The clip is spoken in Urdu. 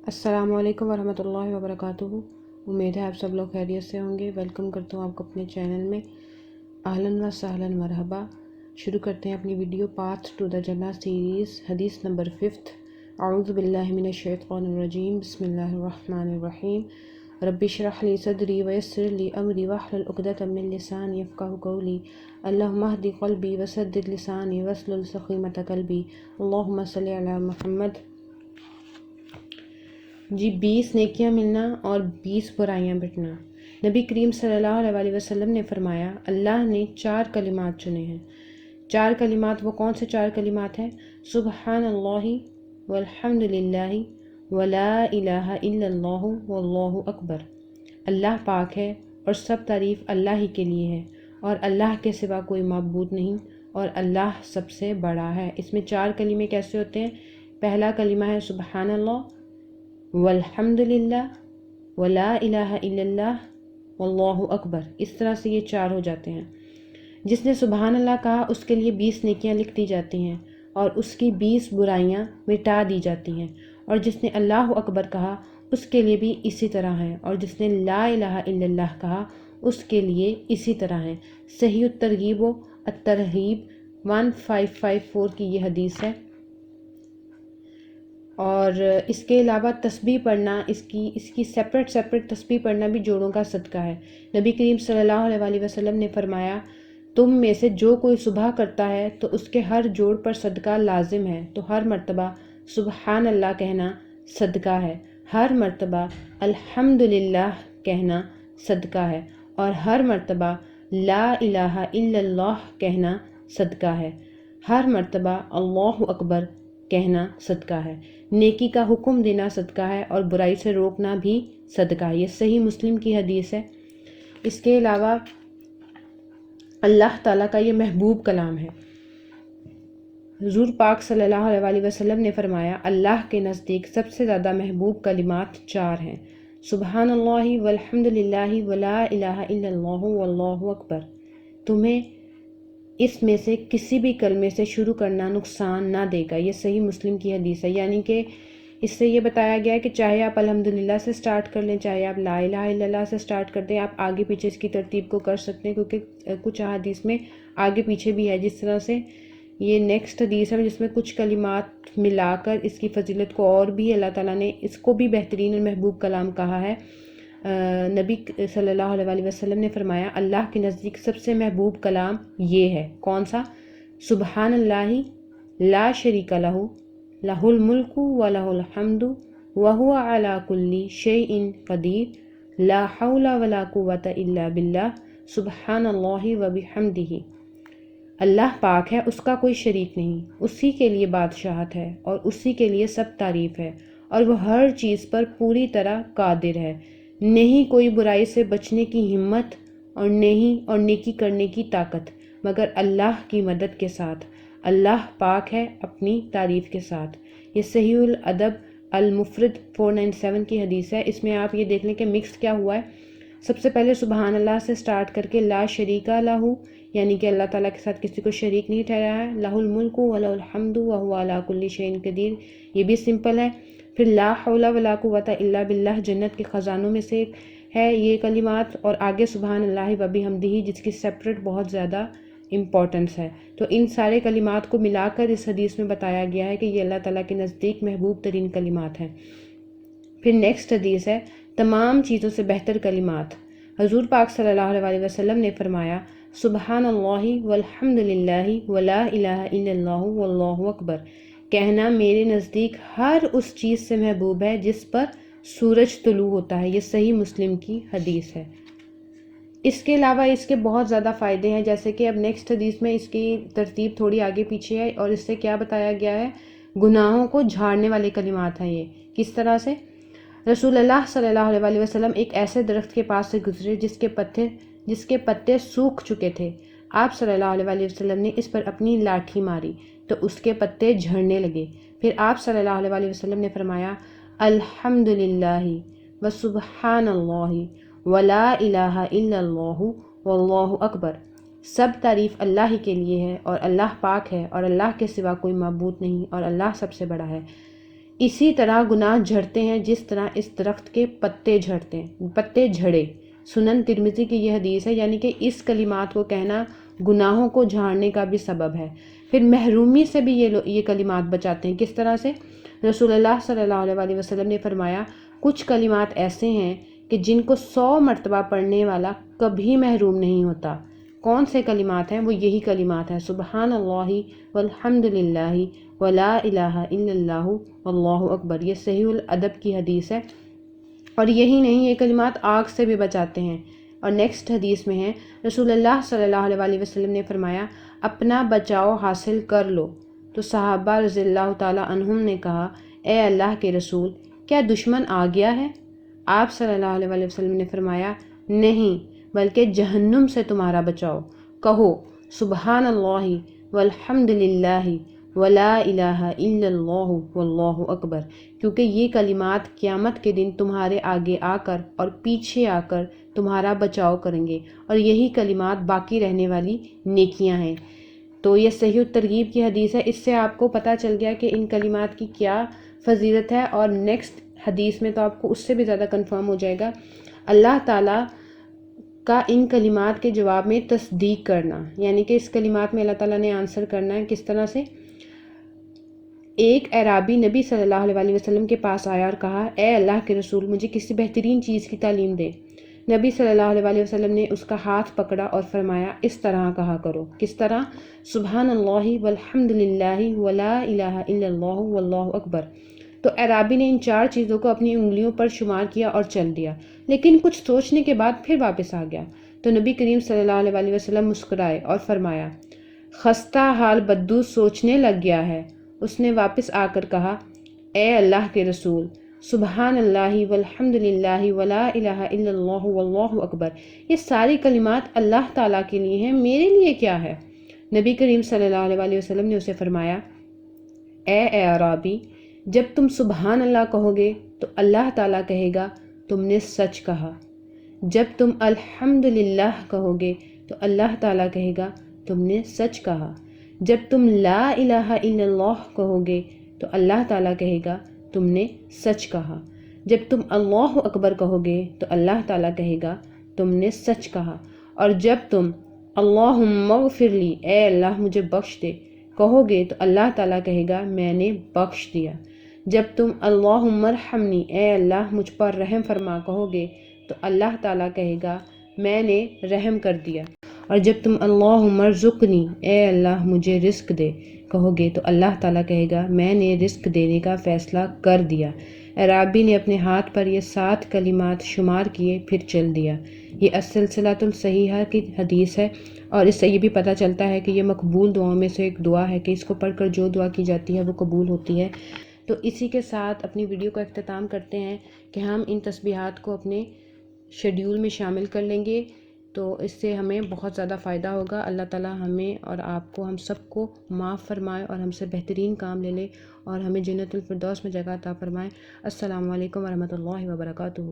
السلام علیکم ورحمۃ اللہ وبرکاتہ۔ امید ہے آپ سب لوگ خیریت سے ہوں گے۔ ویلکم کرتا ہوں آپ کو اپنے چینل میں۔ اہلاً و سہلاً مرحبا۔ شروع کرتے ہیں اپنی ویڈیو پاتھ ٹو دا جنہ سیریز، حدیث نمبر 5۔ اعوذ باللہ من الشیطان الرجیم، بسم اللہ الرحمن الرحیم۔ رب اشرح لی صدری ویسر لی امری واحلل عقدۃ من لسانی یفقہوا قولی۔ اللہم اہد قلبی وسدد لسانی واسلل سخیمۃ قلبی۔ اللہم صلی علی محمد۔ جی 20 نیکیاں ملنا اور 20 برائیاں مٹنا۔ نبی کریم صلی اللہ علیہ وسلم نے فرمایا، اللہ نے 4 کلمات چنے ہیں۔ 4 کلمات وہ کون سے 4 کلمات ہیں؟ سبحان اللہ والحمد للہ ولا الہ الا اللہ واللہ اکبر۔ اللہ پاک ہے اور سب تعریف اللہ ہی کے لیے ہے، اور اللہ کے سوا کوئی معبود نہیں، اور اللہ سب سے بڑا ہے۔ اس میں 4 کلمے کیسے ہوتے ہیں؟ پہلا کلمہ ہے سبحان اللہ والحمد للہ ولا الہ الا اللہ واللہ اکبر۔ اس طرح سے یہ 4 ہو جاتے ہیں۔ جس نے سبحان اللہ کہا اس کے لیے 20 نیکیاں لکھ دی جاتی ہیں اور اس کی 20 برائیاں مٹا دی جاتی ہیں، اور جس نے اللہ اکبر کہا اس کے لیے بھی اسی طرح ہے، اور جس نے لا الہ الا اللہ کہا اس کے لیے اسی طرح ہے۔ صحیح الترغیب و الترہیب 1554 کی یہ حدیث ہے۔ اور اس کے علاوہ تسبیح پڑھنا، اس کی سیپریٹ تسبیح پڑھنا بھی جوڑوں کا صدقہ ہے۔ نبی کریم صلی اللہ علیہ وسلم نے فرمایا، تم میں سے جو کوئی صبح کرتا ہے تو اس کے ہر جوڑ پر صدقہ لازم ہے، تو ہر مرتبہ سبحان اللہ کہنا صدقہ ہے، ہر مرتبہ الحمدللہ کہنا صدقہ ہے، اور ہر مرتبہ لا الہ الا اللہ کہنا صدقہ ہے، ہر مرتبہ اللہ اکبر کہنا صدقہ ہے۔ نیکی کا حکم دینا صدقہ ہے اور برائی سے روکنا بھی صدقہ ہے۔ یہ صحیح مسلم کی حدیث ہے۔ اس کے علاوہ اللہ تعالیٰ کا یہ محبوب کلام ہے۔ حضور پاک صلی اللہ علیہ وسلم نے فرمایا، اللہ کے نزدیک سب سے زیادہ محبوب کلمات 4 ہیں، سبحان اللہ والحمد للہ ولا الہ الا اللہ واللہ اکبر۔ تمہیں اس میں سے کسی بھی کلمے سے شروع کرنا نقصان نہ دے گا۔ یہ صحیح مسلم کی حدیث ہے، یعنی کہ اس سے یہ بتایا گیا ہے کہ چاہے آپ الحمدللہ سے سٹارٹ کر لیں، چاہے آپ لا الہ الا اللہ سے سٹارٹ کر دیں، آپ آگے پیچھے اس کی ترتیب کو کر سکتے ہیں، کیونکہ کچھ حدیث میں آگے پیچھے بھی ہے۔ جس طرح سے یہ نیکسٹ حدیث ہے جس میں کچھ کلمات ملا کر اس کی فضیلت کو اور بھی اللہ تعالیٰ نے اس کو بھی بہترین اور محبوب کلام کہا ہے۔ نبی صلی اللہ علیہ وسلم نے فرمایا، اللہ کے نزدیک سب سے محبوب کلام یہ ہے۔ کون سا؟ سبحان اللہ لا شریک لہ، لہ الملک و لہ الحمد وہو علی کل شیء قدیر، لا حول ولا قوۃ الا باللہ، سبحان اللہ وبحمدہ۔ اللہ پاک ہے، اس کا کوئی شریک نہیں، اسی کے لیے بادشاہت ہے اور اسی کے لیے سب تعریف ہے، اور وہ ہر چیز پر پوری طرح قادر ہے۔ نہیں کوئی برائی سے بچنے کی ہمت اور نیکی کرنے کی طاقت مگر اللہ کی مدد کے ساتھ۔ اللہ پاک ہے اپنی تعریف کے ساتھ۔ یہ صحیح الادب المفرد 497 کی حدیث ہے۔ اس میں آپ یہ دیکھ لیں کہ مکس کیا ہوا ہے۔ سب سے پہلے سبحان اللہ سے سٹارٹ کر کے لا شریک لہ، یعنی کہ اللہ تعالیٰ کے ساتھ کسی کو شریک نہیں ٹھہرایا ہے، لہ الملک و لہ الحمد وہو علی کل شیء قدیر، یہ بھی سمپل ہے۔ پھر لا حول ولا قوۃ الا باللہ جنت کے خزانوں میں سے ہے یہ کلمات، اور آگے سبحان اللہ وبحمدہ جس کی سیپریٹ بہت زیادہ امپورٹنس ہے۔ تو ان سارے کلمات کو ملا کر اس حدیث میں بتایا گیا ہے کہ یہ اللہ تعالیٰ کے نزدیک محبوب ترین کلمات ہیں۔ پھر نیکسٹ حدیث ہے تمام چیزوں سے بہتر کلمات۔ حضور پاک صلی اللہ علیہ وسلم نے فرمایا، سبحان اللہ والحمد للہ ولا الہ الا اللہ واللہ اکبر کہنا میرے نزدیک ہر اس چیز سے محبوب ہے جس پر سورج طلوع ہوتا ہے۔ یہ صحیح مسلم کی حدیث ہے۔ اس کے علاوہ اس کے بہت زیادہ فائدے ہیں، جیسے کہ اب نیکسٹ حدیث میں اس کی ترتیب تھوڑی آگے پیچھے ہے، اور اس سے کیا بتایا گیا ہے؟ گناہوں کو جھاڑنے والے کلمات ہیں۔ یہ کس طرح سے؟ رسول اللہ صلی اللہ علیہ وسلم ایک ایسے درخت کے پاس سے گزرے جس کے پتے سوکھ چکے تھے۔ آپ صلی اللہ علیہ وسلم نے اس پر اپنی لاٹھی ماری تو اس کے پتے جھڑنے لگے۔ پھر آپ صلی اللہ علیہ وسلم نے فرمایا، الحمدللہ وسبحان اللہ ولا الہ الا اللہ واللہ اکبر، سب تعریف اللہ ہی کے لیے ہے اور اللہ پاک ہے اور اللہ کے سوا کوئی معبود نہیں اور اللہ سب سے بڑا ہے۔ اسی طرح گناہ جھڑتے ہیں جس طرح اس درخت کے پتے جھڑتے ہیں، پتے جھڑے۔ سنن ترمذی کی یہ حدیث ہے، یعنی کہ اس کلمات کو کہنا گناہوں کو جھاڑنے کا بھی سبب ہے۔ پھر محرومی سے بھی یہ کلمات بچاتے ہیں۔ کس طرح سے؟ رسول اللہ صلی اللہ علیہ وسلم نے فرمایا کچھ کلمات ایسے ہیں کہ جن کو 100 مرتبہ پڑھنے والا کبھی محروم نہیں ہوتا۔ کون سے کلمات ہیں؟ وہ یہی کلمات ہیں، سبحان اللہ والحمد للہ ولا الہ الا اللہ واللہ اکبر۔ یہ صحیح الادب کی حدیث ہے۔ اور یہی نہیں، یہ کلمات آگ سے بھی بچاتے ہیں۔ اور نیکسٹ حدیث میں ہے، رسول اللہ صلی اللہ علیہ وسلم نے فرمایا اپنا بچاؤ حاصل کر لو۔ تو صحابہ رضی اللہ تعالی عنہم نے کہا اے اللہ کے رسول، کیا دشمن آ گیا ہے؟ آپ صلی اللہ علیہ وسلم نے فرمایا نہیں، بلکہ جہنم سے تمہارا بچاؤ۔ کہو سبحان اللہ والحمد للہ ولا الہ الا اللہ واللہ اکبر، کیونکہ یہ کلمات قیامت کے دن تمہارے آگے آ کر اور پیچھے آ کر تمہارا بچاؤ کریں گے، اور یہی کلمات باقی رہنے والی نیکیاں ہیں۔ تو یہ صحیح الترغیب کی حدیث ہے۔ اس سے آپ کو پتہ چل گیا کہ ان کلمات کی کیا فضیلت ہے، اور نیکسٹ حدیث میں تو آپ کو اس سے بھی زیادہ کنفرم ہو جائے گا۔ اللہ تعالیٰ کا ان کلمات کے جواب میں تصدیق کرنا، یعنی کہ اس کلمات میں اللہ تعالیٰ نے آنسر کرنا ہے۔ کس طرح سے؟ ایک اعرابی نبی صلی اللہ علیہ وسلم کے پاس آیا اور کہا اے اللہ کے رسول، مجھے کسی بہترین چیز کی تعلیم دے۔ نبی صلی اللہ علیہ وسلم نے اس کا ہاتھ پکڑا اور فرمایا اس طرح کہا کرو۔ کس طرح؟ سبحان اللہ والحمد للہ ولا الہ الا اللہ واللہ اکبر۔ تو اعرابی نے ان 4 چیزوں کو اپنی انگلیوں پر شمار کیا اور چل دیا، لیکن کچھ سوچنے کے بعد پھر واپس آ گیا۔ تو نبی کریم صلی اللہ علیہ وسلم مسکرائے اور فرمایا خستہ حال بدو سوچنے لگ گیا ہے۔ اس نے واپس آ کر کہا اے اللہ کے رسول، سبحان اللہ والحمد للہ ولا الہ الا اللہ واللہ اکبر، یہ ساری کلمات اللہ تعالیٰ کے لیے ہیں، میرے لیے کیا ہے؟ نبی کریم صلی اللہ علیہ وسلم نے اسے فرمایا اے اعرابی، جب تم سبحان اللہ کہو گے تو اللہ تعالیٰ کہے گا تم نے سچ کہا۔ جب تم الحمد للہ کہو گے تو اللہ تعالیٰ کہے گا تم نے سچ کہا۔ جب تم لا الہ الا اللہ کہو گے تو اللہ تعالیٰ کہے گا تم نے سچ کہا۔ جب تم اللہ اکبر کہو گے تو اللہ تعالیٰ کہے گا تم نے سچ کہا۔ اور جب تم اللہم اغفر لی، اے اللہ مجھے بخش دے، کہو گے تو اللہ تعالیٰ کہے گا میں نے بخش دیا۔ جب تم اللہم ارحمنی، اے اللہ مجھ پر رحم فرما، کہو گے تو اللہ تعالیٰ کہے گا میں نے رحم کر دیا۔ اور جب تم اللہم ارزقنی، اے اللہ مجھے رزق دے، کہو گے تو اللہ تعالیٰ کہے گا میں نے رزق دینے کا فیصلہ کر دیا۔ اعرابی نے اپنے ہاتھ پر یہ 7 کلمات شمار کیے، پھر چل دیا۔ یہ السلسلۃ الصحیحہ کی حدیث ہے، اور اس سے یہ بھی پتہ چلتا ہے کہ یہ مقبول دعاؤں میں سے ایک دعا ہے کہ اس کو پڑھ کر جو دعا کی جاتی ہے وہ قبول ہوتی ہے۔ تو اسی کے ساتھ اپنی ویڈیو کا اختتام کرتے ہیں کہ ہم ان تسبیحات کو اپنے شیڈیول میں شامل کر لیں گے، تو اس سے ہمیں بہت زیادہ فائدہ ہوگا۔ اللہ تعالیٰ ہمیں اور آپ کو، ہم سب کو معاف فرمائے اور ہم سے بہترین کام لے لے اور ہمیں جنت الفردوس میں جگہ عطا فرمائے۔ السلام علیکم ورحمۃ اللہ وبرکاتہ۔